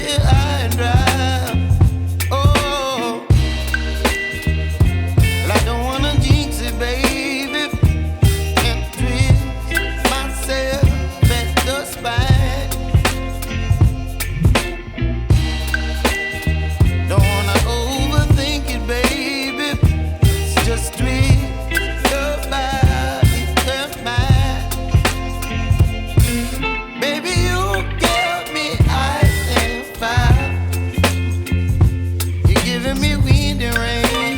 here high and dry. Oh, well, I don't wanna jinx it, baby, and twist myself at the spine. Don't wanna overthink it, baby. It's just twist your body and mine. Baby, you give me ice and fire. You're giving me wind and rain.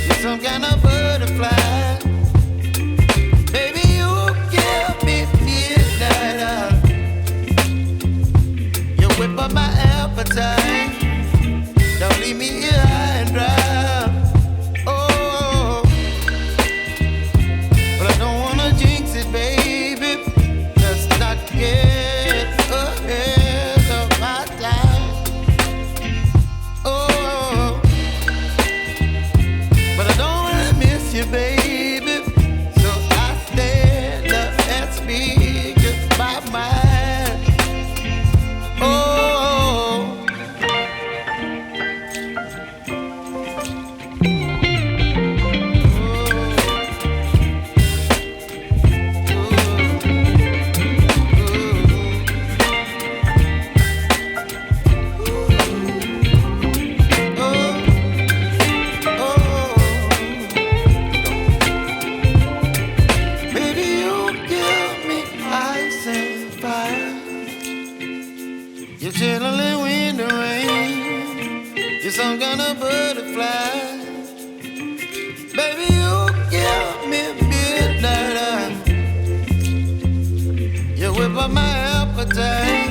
You're some kind of butterfly. Baby, you give me midnight. You whip up my appetite. Don't leave me here high and dry. Oh, but I don't wanna jinx it, baby. Let's not get ahead of my time. Oh, but I don't wanna miss you, baby. So I stand up and speak my mind. Oh. You're chilling wind and rain. You're some kind of butterfly. Baby, you give me midnight. You whip up my appetite.